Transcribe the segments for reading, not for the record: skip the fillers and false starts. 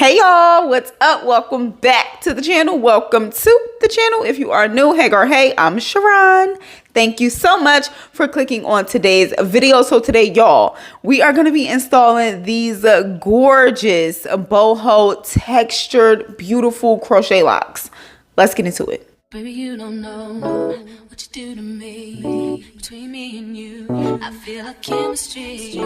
Hey y'all, what's up? Welcome back to the channel. Welcome to the channel. If you are new, hey girl, hey, I'm Sharon. Thank you so much for clicking on today's video. So today, y'all, we are going to be installing these gorgeous boho textured, beautiful crochet locks. Let's get into it. Baby, you don't know what you do to me. Between me and you, I feel a chemistry.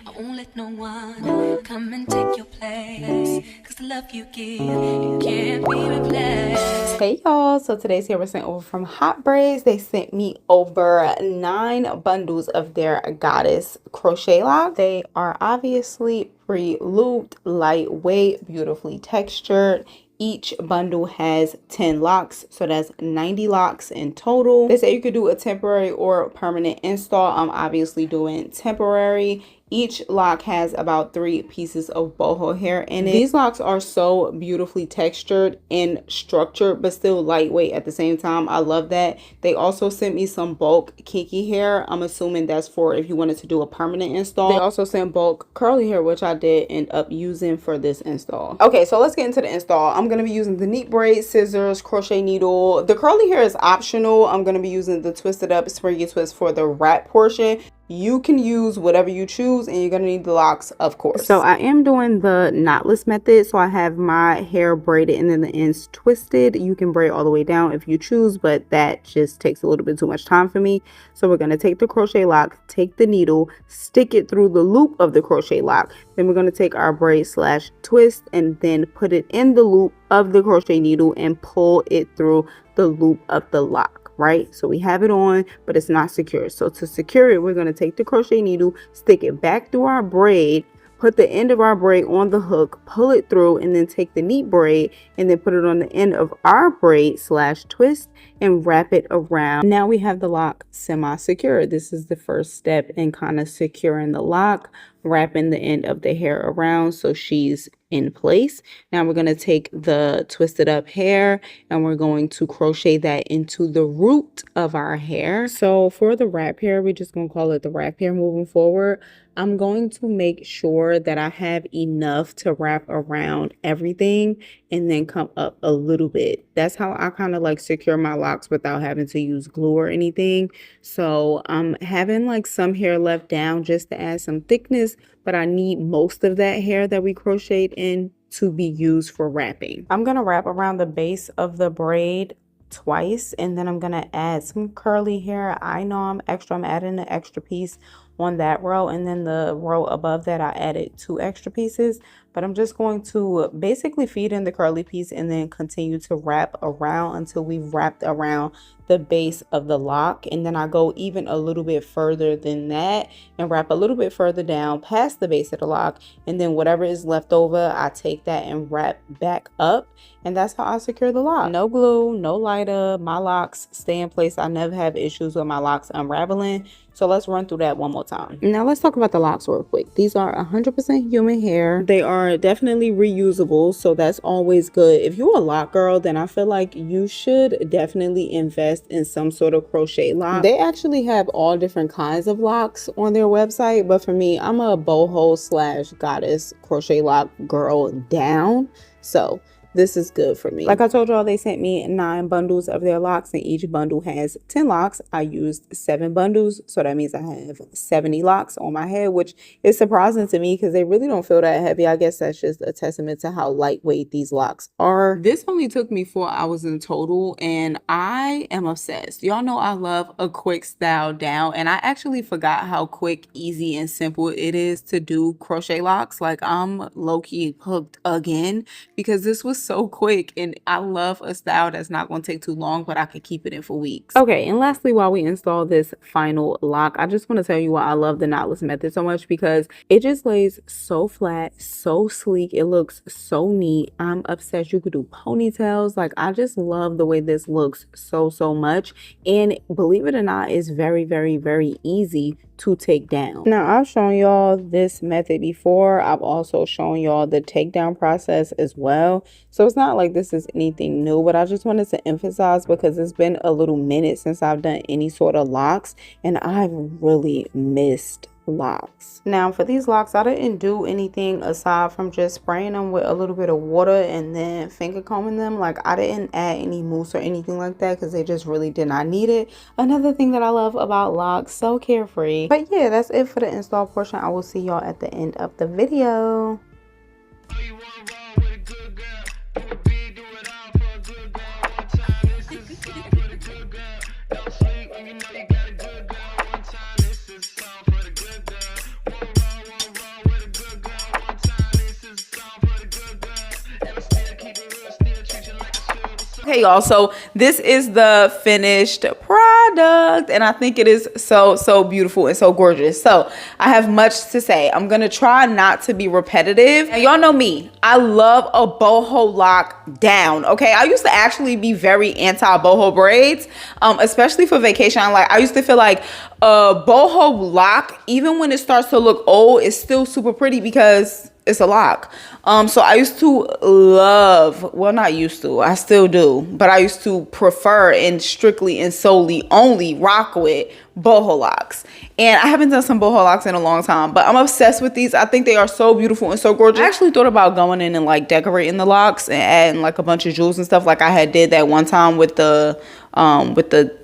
I won't let no one come and take your place, 'cause the love you give, it can't be replaced. Hey y'all, so today's hair was sent over from HOTBRAIDS. They sent me over 9 bundles of their goddess crochet locks. They are obviously pre-looped, lightweight, beautifully textured. Each bundle has 10 locks, so that's 90 locks in total. They say you could do a temporary or permanent install. I'm obviously doing temporary. Each lock has about 3 pieces of boho hair in it. These locks are so beautifully textured and structured, but still lightweight at the same time. I love that. They also sent me some bulk kinky hair. I'm assuming that's for if you wanted to do a permanent install. They also sent bulk curly hair, which I did end up using for this install. Okay, so let's get into the install. I'm going to be using the neat braid, scissors, crochet needle. The curly hair is optional. I'm going to be using the twisted up springy twist for the wrap portion. You can use whatever you choose, and you're going to need the locks, of course. So I am doing the knotless method. So I have my hair braided and then the ends twisted. You can braid all the way down if you choose, but that just takes a little bit too much time for me. So we're going to take the crochet lock, take the needle, stick it through the loop of the crochet lock. Then we're going to take our braid slash twist and then put it in the loop of the crochet needle and pull it through the loop of the lock. Right, so we have it on, but it's not secure. So to secure it, we're going to take the crochet needle, stick it back through our braid, put the end of our braid on the hook, pull it through, and then take the neat braid and then put it on the end of our braid slash twist and wrap it around. Now we have the lock semi-secure. This is the first step in kind of securing the lock, wrapping the end of the hair around so she's in place. Now we're going to take the twisted up hair and we're going to crochet that into the root of our hair. So for the wrap hair, we're just going to call it the wrap hair moving forward. I'm going to make sure that I have enough to wrap around everything and then come up a little bit. That's how I kind of like secure my locks without having to use glue or anything. So I'm having like some hair left down just to add some thickness, but I need most of that hair that we crocheted in to be used for wrapping. I'm going to wrap around the base of the braid twice, and then I'm going to add some curly hair. I know I'm adding an extra piece on that row, and then the row above that I added 2 extra pieces, but I'm just going to basically feed in the curly piece and then continue to wrap around until we've wrapped around the base of the lock. And then I go even a little bit further than that and wrap a little bit further down past the base of the lock, and then whatever is left over, I take that and wrap back up, and that's how I secure the lock. No glue, no lighter. My locks stay in place. I never have issues with my locks unraveling. So let's run through that one more time. Now let's talk about the locks real quick. These are 100% human hair. They are definitely reusable, so that's always good. If you're a lock girl, then I feel like you should definitely invest in some sort of crochet lock. They actually have all different kinds of locks on their website, but for me, I'm a boho slash goddess crochet lock girl down. So this is good for me. Like I told y'all, they sent me 9 bundles of their locks, and each bundle has 10 locks. I used 7 bundles, so that means I have 70 locks on my head, which is surprising to me because they really don't feel that heavy. I guess that's just a testament to how lightweight these locks are. This only took me 4 hours in total, and I am obsessed. Y'all know I love a quick style down, and I actually forgot how quick, easy, and simple it is to do crochet locks. Like, I'm low-key hooked again because this was so quick, and I love a style that's not going to take too long, but I could keep it in for weeks. Okay, and lastly, while we install this final lock, I just want to tell you why I love the knotless method so much, because it just lays so flat, so sleek. It looks so neat. I'm obsessed. You could do ponytails. Like, I just love the way this looks so much, and believe it or not, it's very, very, very easy to take down. Now, I've shown y'all this method before. I've also shown y'all the takedown process as well. So it's not like this is anything new, but I just wanted to emphasize because it's been a little minute since I've done any sort of locks, and I've really missed locks. Now for these locks, I didn't do anything aside from just spraying them with a little bit of water and then finger combing them. Like, I didn't add any mousse or anything like that because they just really did not need it. Another thing that I love about locks, so carefree. But yeah, that's it for the install portion. I will see y'all at the end of the video. Okay, y'all, so this is the finished product, and I think it is so beautiful and so gorgeous. So I have much to say. I'm gonna try not to be repetitive. Now, y'all know me, I love a boho lock down. Okay, I used to actually be very anti boho braids, especially for vacation. I used to feel like a boho lock, even when it starts to look old, is still super pretty because it's a lock. So I used to love, well, not used to, I still do, but I used to prefer and strictly and solely only rock with boho locks. And I haven't done some boho locks in a long time, but I'm obsessed with these. I think they are so beautiful and so gorgeous. I actually thought about going in and like decorating the locks and adding like a bunch of jewels and stuff, like I had did that one time with the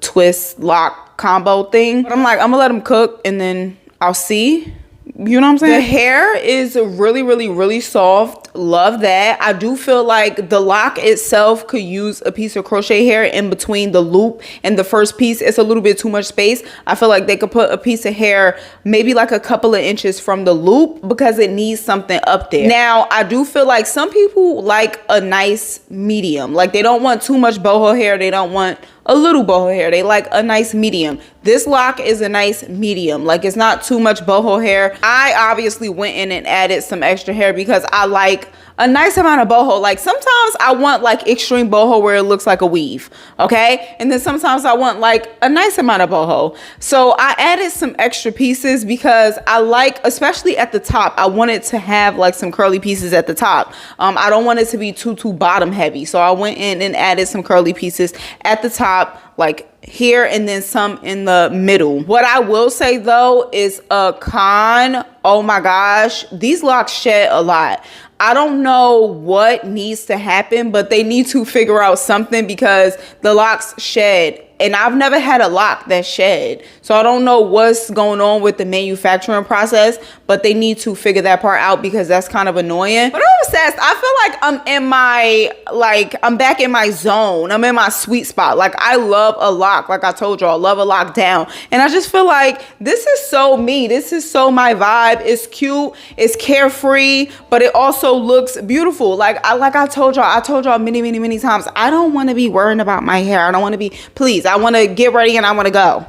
twist lock combo thing. But I'm like, I'm gonna let them cook and then I'll see. You know what I'm saying? The hair is really soft. Love that. I do feel like the lock itself could use a piece of crochet hair in between the loop and the first piece. It's a little bit too much space. I feel like they could put a piece of hair maybe like a couple of inches from the loop because it needs something up there. Now, I do feel like some people like a nice medium. Like, they don't want too much boho hair. They don't want a little boho hair. They like a nice medium. This lock is a nice medium. Like, it's not too much boho hair. I obviously went in and added some extra hair because I like a nice amount of boho. Like, sometimes I want like extreme boho where it looks like a weave, okay? And then sometimes I want like a nice amount of boho. So I added some extra pieces because I like, especially at the top, I wanted to have like some curly pieces at the top. I don't want it to be too bottom heavy. So I went in and added some curly pieces at the top, like here, and then some in the middle. What I will say though is a con. Oh my gosh, these locks shed a lot. I don't know what needs to happen, but they need to figure out something because the locks shed. And I've never had a lock that shed. So I don't know what's going on with the manufacturing process, but they need to figure that part out because that's kind of annoying. But I'm obsessed. I feel like I'm in my, I'm back in my zone. I'm in my sweet spot. Like, I love a lock. Like I told y'all, I love a lock down. And I just feel like this is so me. This is so my vibe. It's cute. It's carefree, but it also looks beautiful. Like I told y'all many times, I don't want to be worrying about my hair. I don't want to be, please. I want to get ready and I want to go.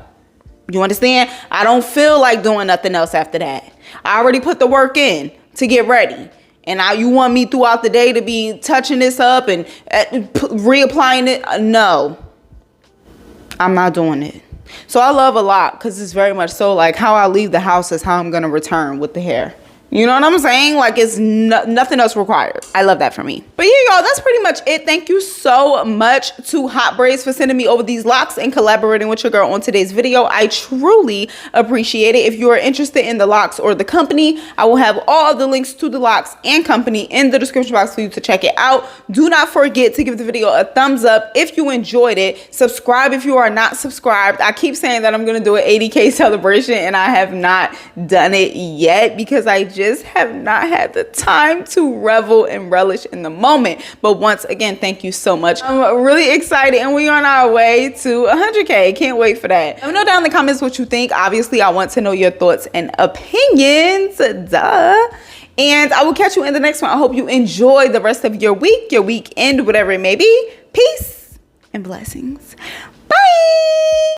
You understand? I don't feel like doing nothing else after that. I already put the work in to get ready. And now you want me throughout the day to be touching this up and reapplying it? No, I'm not doing it. So I love a lot because it's very much so like how I leave the house is how I'm going to return with the hair. You know what I'm saying? Like, it's nothing else required. I love that for me. But yeah, y'all, that's pretty much it. Thank you so much to Hot Braids for sending me over these locks and collaborating with your girl on today's video. I truly appreciate it. If you are interested in the locks or the company, I will have all of the links to the locks and company in the description box for you to check it out. Do not forget to give the video a thumbs up if you enjoyed it. Subscribe if you are not subscribed. I keep saying that I'm going to do an 80K celebration and I have not done it yet because I just have not had the time to revel and relish in the moment. But once again, thank you so much. I'm really excited and we're on our way to 100K. Can't wait for that. Let me know down in the comments what you think. Obviously, I want to know your thoughts and opinions. Duh. And I will catch you in the next one. I hope you enjoy the rest of your week, your weekend, whatever it may be. Peace and blessings. Bye.